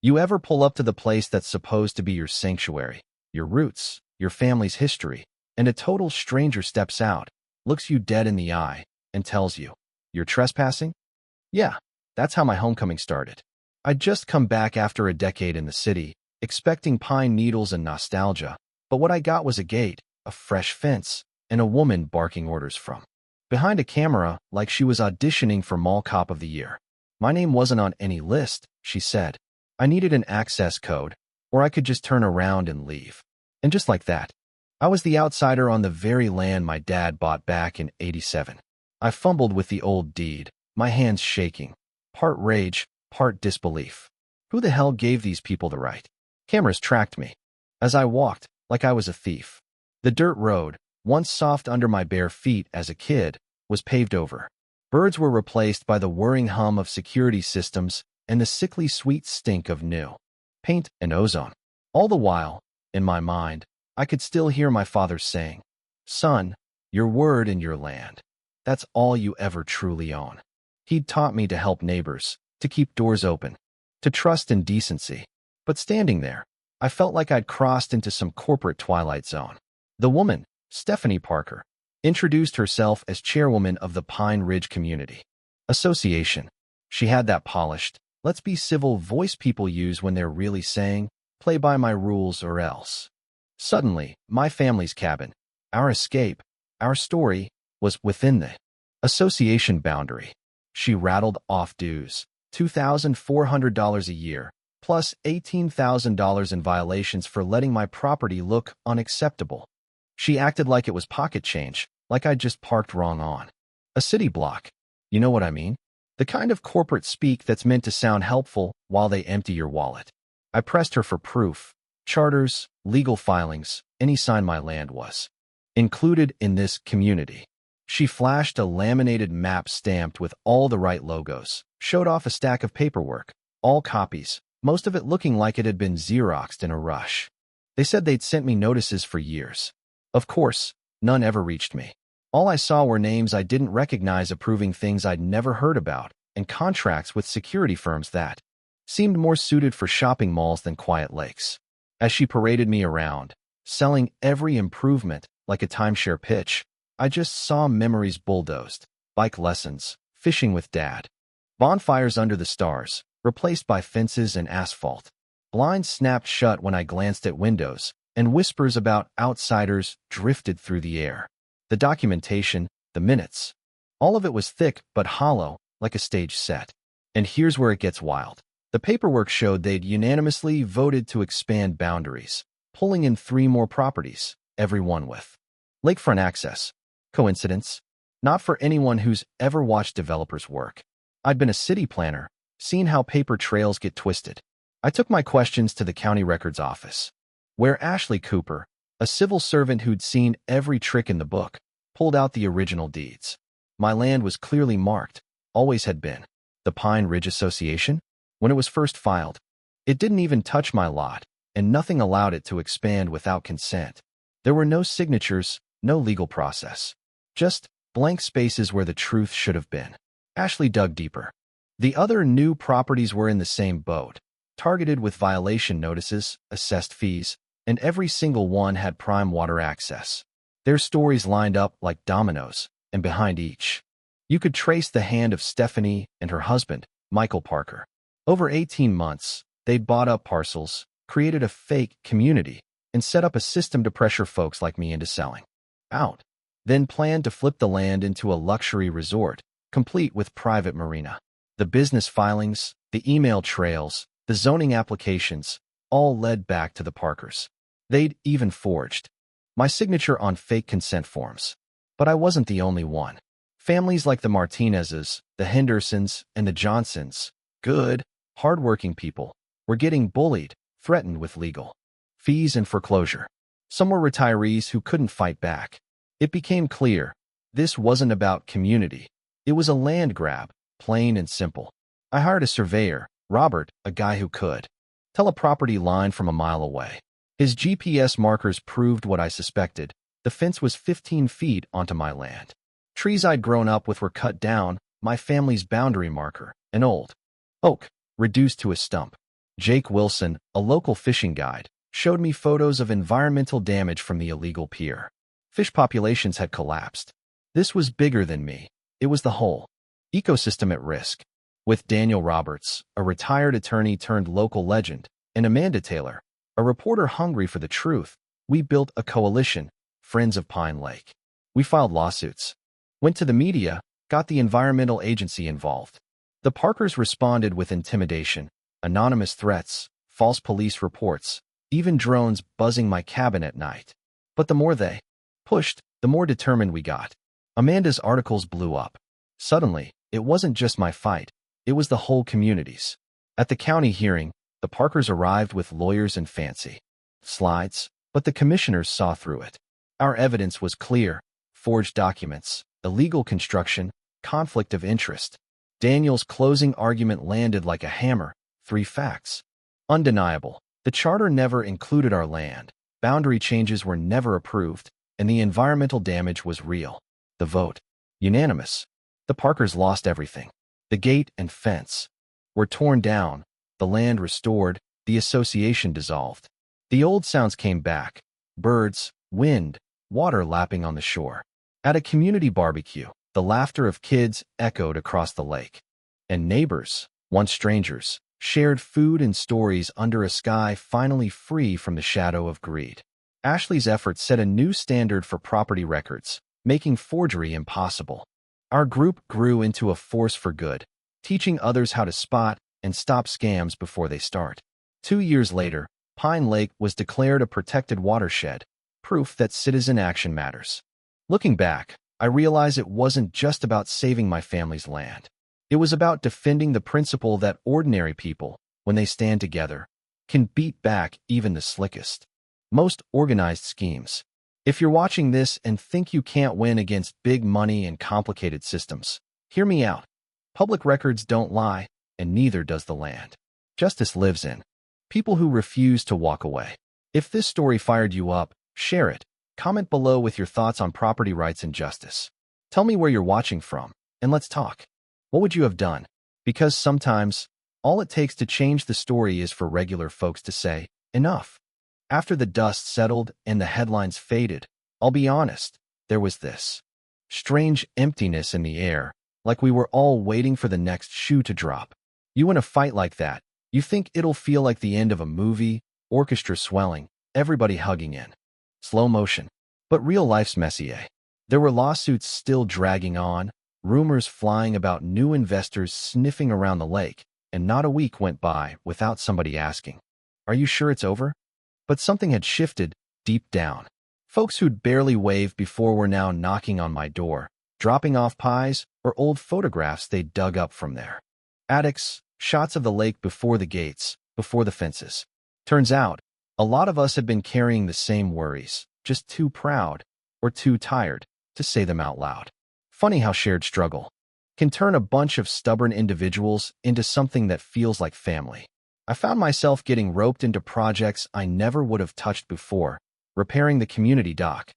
You ever pull up to the place that's supposed to be your sanctuary, your roots, your family's history, and a total stranger steps out, looks you dead in the eye, and tells you, "You're trespassing?" Yeah, that's how my homecoming started. I'd just come back after a decade in the city, expecting pine needles and nostalgia, but what I got was a gate, a fresh fence, and a woman barking orders from behind a camera like she was auditioning for Mall Cop of the Year. My name wasn't on any list, she said. I needed an access code, or I could just turn around and leave. And just like that, I was the outsider on the very land my dad bought back in '87. I fumbled with the old deed, my hands shaking, part rage, part disbelief. Who the hell gave these people the right? Cameras tracked me as I walked like I was a thief. The dirt road, once soft under my bare feet as a kid, was paved over. Birds were replaced by the whirring hum of security systems and the sickly sweet stink of new paint and ozone. All the while, in my mind, I could still hear my father saying, "Son, your word and your land. That's all you ever truly own." He'd taught me to help neighbors, to keep doors open, to trust in decency. But standing there, I felt like I'd crossed into some corporate twilight zone. The woman, Stephanie Parker, introduced herself as chairwoman of the Pine Ridge Community Association. She had that polished, let's be civil voice people use when they're really saying, "Play by my rules or else." Suddenly, my family's cabin, our escape, our story, was within the association boundary. She rattled off dues, $2,400 a year, plus $18,000 in violations for letting my property look unacceptable. She acted like it was pocket change, like I'd just parked wrong on a city block. You know what I mean? The kind of corporate speak that's meant to sound helpful while they empty your wallet. I pressed her for proof, charters, legal filings, any sign my land was included in this community. She flashed a laminated map stamped with all the right logos, showed off a stack of paperwork, all copies, most of it looking like it had been Xeroxed in a rush. They said they'd sent me notices for years. Of course, none ever reached me. All I saw were names I didn't recognize approving things I'd never heard about, and contracts with security firms that seemed more suited for shopping malls than quiet lakes. As she paraded me around, selling every improvement like a timeshare pitch, I just saw memories bulldozed, bike lessons, fishing with dad, bonfires under the stars, replaced by fences and asphalt. Blinds snapped shut when I glanced at windows, and whispers about outsiders drifted through the air. The documentation, the minutes, all of it was thick but hollow, like a stage set. And here's where it gets wild. The paperwork showed they'd unanimously voted to expand boundaries, pulling in 3 more properties, every one with lakefront access. Coincidence? Not for anyone who's ever watched developers work. I'd been a city planner, seen how paper trails get twisted. I took my questions to the county records office, where Ashley Cooper, a civil servant who'd seen every trick in the book, pulled out the original deeds. My land was clearly marked, always had been. The Pine Ridge Association? When it was first filed, it didn't even touch my lot, and nothing allowed it to expand without consent. There were no signatures, no legal process. Just blank spaces where the truth should have been. Ashley dug deeper. The other new properties were in the same boat, targeted with violation notices, assessed fees, and every single one had prime water access. Their stories lined up like dominoes, and behind each, you could trace the hand of Stephanie and her husband, Michael Parker. Over 18 months, they'd bought up parcels, created a fake community, and set up a system to pressure folks like me into selling out. Then planned to flip the land into a luxury resort, complete with private marina. The business filings, the email trails, the zoning applications, all led back to the Parkers. They'd even forged my signature on fake consent forms. But I wasn't the only one. Families like the Martinezes, the Hendersons, and the Johnsons, good, hardworking people, were getting bullied, threatened with legal fees and foreclosure. Some were retirees who couldn't fight back. It became clear, this wasn't about community. It was a land grab, plain and simple. I hired a surveyor, Robert, a guy who could tell a property line from a mile away. His GPS markers proved what I suspected. The fence was 15 feet onto my land. Trees I'd grown up with were cut down, my family's boundary marker, an old oak, reduced to a stump. Jake Wilson, a local fishing guide, showed me photos of environmental damage from the illegal pier. Fish populations had collapsed. This was bigger than me. It was the whole ecosystem at risk. With Daniel Roberts, a retired attorney turned local legend, and Amanda Taylor, a reporter hungry for the truth, we built a coalition, Friends of Pine Lake. We filed lawsuits, went to the media, got the environmental agency involved. The Parkers responded with intimidation, anonymous threats, false police reports, even drones buzzing my cabin at night. But the more they pushed, the more determined we got. Amanda's articles blew up. Suddenly, it wasn't just my fight, it was the whole community's. At the county hearing, the Parkers arrived with lawyers and fancy slides, but the commissioners saw through it. Our evidence was clear: forged documents, illegal construction, conflict of interest. Daniel's closing argument landed like a hammer: 3 facts. Undeniable. The charter never included our land, boundary changes were never approved, and the environmental damage was real. The vote. Unanimous. The Parkers lost everything. The gate and fence were torn down, the land restored, the association dissolved. The old sounds came back: birds, wind, water lapping on the shore. At a community barbecue, the laughter of kids echoed across the lake. And neighbors, once strangers, shared food and stories under a sky finally free from the shadow of greed. Ashley's efforts set a new standard for property records, making forgery impossible. Our group grew into a force for good, teaching others how to spot and stop scams before they start. 2 years later, Pine Lake was declared a protected watershed, proof that citizen action matters. Looking back, I realize it wasn't just about saving my family's land. It was about defending the principle that ordinary people, when they stand together, can beat back even the slickest, most organized schemes. If you're watching this and think you can't win against big money and complicated systems, hear me out. Public records don't lie, and neither does the land. Justice lives in people who refuse to walk away. If this story fired you up, share it. Comment below with your thoughts on property rights and justice. Tell me where you're watching from, and let's talk. What would you have done? Because sometimes, all it takes to change the story is for regular folks to say, enough. After the dust settled and the headlines faded, I'll be honest, there was this strange emptiness in the air, like we were all waiting for the next shoe to drop. You in a fight like that, you think it'll feel like the end of a movie, orchestra swelling, everybody hugging in slow motion. But real life's messy, eh? There were lawsuits still dragging on, rumors flying about new investors sniffing around the lake, and not a week went by without somebody asking, "Are you sure it's over?" But something had shifted deep down. Folks who'd barely waved before were now knocking on my door, dropping off pies or old photographs they'd dug up from there. Attics, shots of the lake before the gates, before the fences. Turns out, a lot of us had been carrying the same worries, just too proud or too tired to say them out loud. Funny how shared struggle can turn a bunch of stubborn individuals into something that feels like family. I found myself getting roped into projects I never would have touched before: repairing the community dock,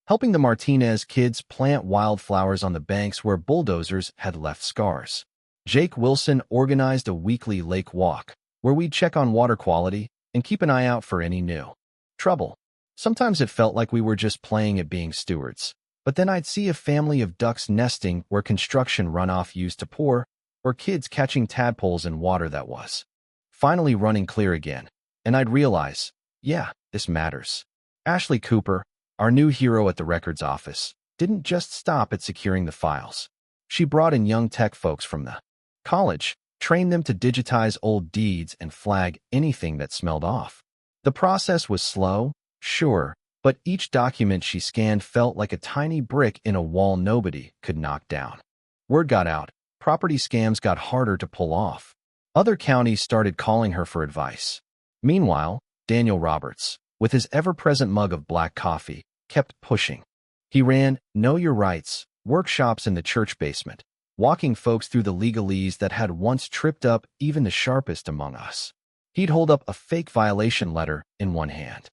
helping the Martinez kids plant wildflowers on the banks where bulldozers had left scars. Jake Wilson organized a weekly lake walk, where we'd check on water quality and keep an eye out for any new trouble. Sometimes it felt like we were just playing at being stewards, but then I'd see a family of ducks nesting where construction runoff used to pour, or kids catching tadpoles in water that was finally running clear again, and I'd realize, yeah, this matters. Ashley Cooper, our new hero at the records office, didn't just stop at securing the files. She brought in young tech folks from the college, trained them to digitize old deeds and flag anything that smelled off. The process was slow, sure, but each document she scanned felt like a tiny brick in a wall nobody could knock down. Word got out, property scams got harder to pull off. Other counties started calling her for advice. Meanwhile, Daniel Roberts, with his ever-present mug of black coffee, kept pushing. He ran Know Your Rights workshops in the church basement, walking folks through the legalese that had once tripped up even the sharpest among us. He'd hold up a fake violation letter in one hand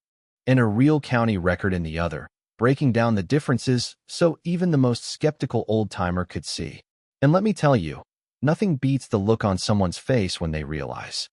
and a real county record in the other, breaking down the differences so even the most skeptical old-timer could see. And let me tell you, nothing beats the look on someone's face when they realize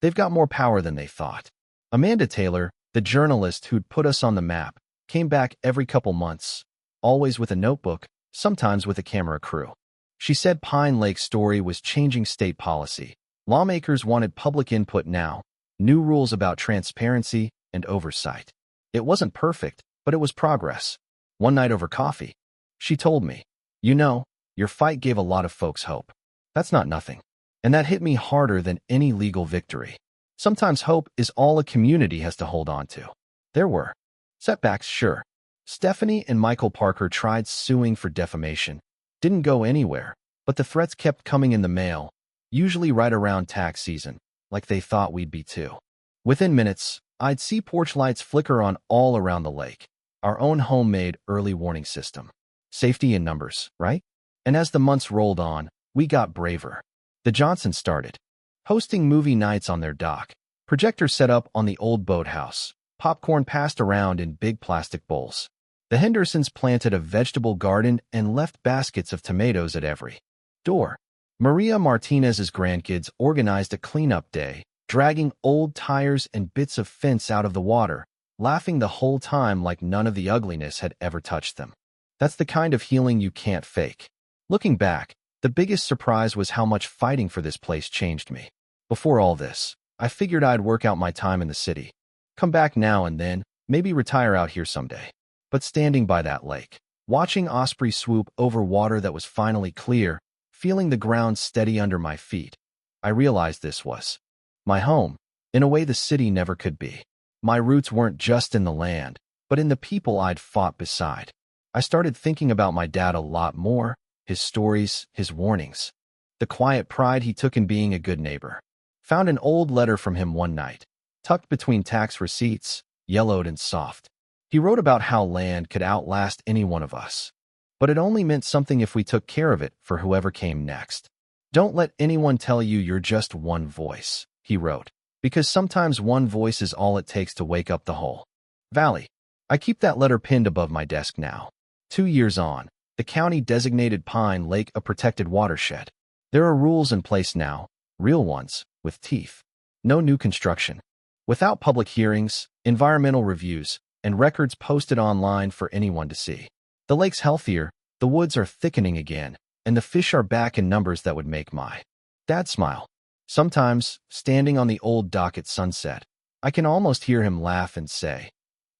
They've got more power than they thought. Amanda Taylor, the journalist who'd put us on the map, came back every couple months, always with a notebook, sometimes with a camera crew. She said Pine Lake's story was changing state policy. Lawmakers wanted public input now, new rules about transparency and oversight. It wasn't perfect, but it was progress. One night over coffee, she told me, "You know, your fight gave a lot of folks hope. That's not nothing." And that hit me harder than any legal victory. Sometimes hope is all a community has to hold on to. There were setbacks, sure. Stephanie and Michael Parker tried suing for defamation. Didn't go anywhere, but the threats kept coming in the mail, usually right around tax season, like they thought we'd be too. Within minutes, I'd see porch lights flicker on all around the lake. Our own homemade early warning system. Safety in numbers, right? And as the months rolled on, we got braver. The Johnsons started hosting movie nights on their dock. Projectors set up on the old boathouse. Popcorn passed around in big plastic bowls. The Hendersons planted a vegetable garden and left baskets of tomatoes at every door. Maria Martinez's grandkids organized a cleanup day, dragging old tires and bits of fence out of the water, laughing the whole time like none of the ugliness had ever touched them. That's the kind of healing you can't fake. Looking back, the biggest surprise was how much fighting for this place changed me. Before all this, I figured I'd work out my time in the city. Come back now and then, maybe retire out here someday. But standing by that lake, watching Osprey swoop over water that was finally clear, feeling the ground steady under my feet, I realized this was my home, in a way the city never could be. My roots weren't just in the land, but in the people I'd fought beside. I started thinking about my dad a lot more, his stories, his warnings, the quiet pride he took in being a good neighbor. Found an old letter from him one night, tucked between tax receipts, yellowed and soft. He wrote about how land could outlast any one of us. But it only meant something if we took care of it for whoever came next. Don't let anyone tell you you're just one voice, he wrote, because sometimes one voice is all it takes to wake up the whole valley. I keep that letter pinned above my desk now. 2 years on, the county designated Pine Lake a protected watershed. There are rules in place now, real ones, with teeth. No new construction. Without public hearings, environmental reviews, and records posted online for anyone to see. The lake's healthier, the woods are thickening again, and the fish are back in numbers that would make my dad smile. Sometimes, standing on the old dock at sunset, I can almost hear him laugh and say,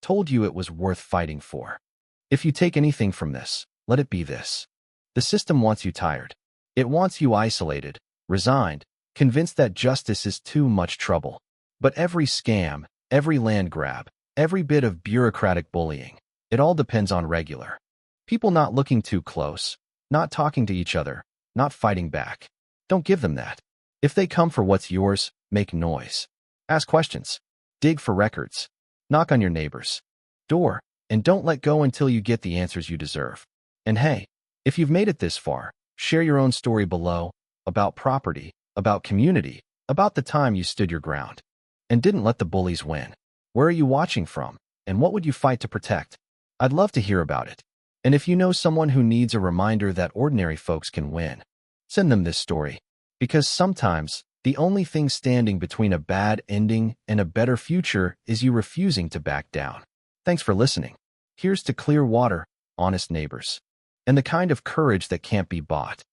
"Told you it was worth fighting for." If you take anything from this, let it be this. The system wants you tired. It wants you isolated, resigned, convinced that justice is too much trouble. But every scam, every land grab, every bit of bureaucratic bullying, it all depends on regular people not looking too close, not talking to each other, not fighting back. Don't give them that. If they come for what's yours, make noise. Ask questions. Dig for records. Knock on your neighbor's door, and don't let go until you get the answers you deserve. And hey, if you've made it this far, share your own story below, about property, about community, about the time you stood your ground and didn't let the bullies win. Where are you watching from, and what would you fight to protect? I'd love to hear about it. And if you know someone who needs a reminder that ordinary folks can win, send them this story. Because sometimes, the only thing standing between a bad ending and a better future is you refusing to back down. Thanks for listening. Here's to clear water, honest neighbors, and the kind of courage that can't be bought.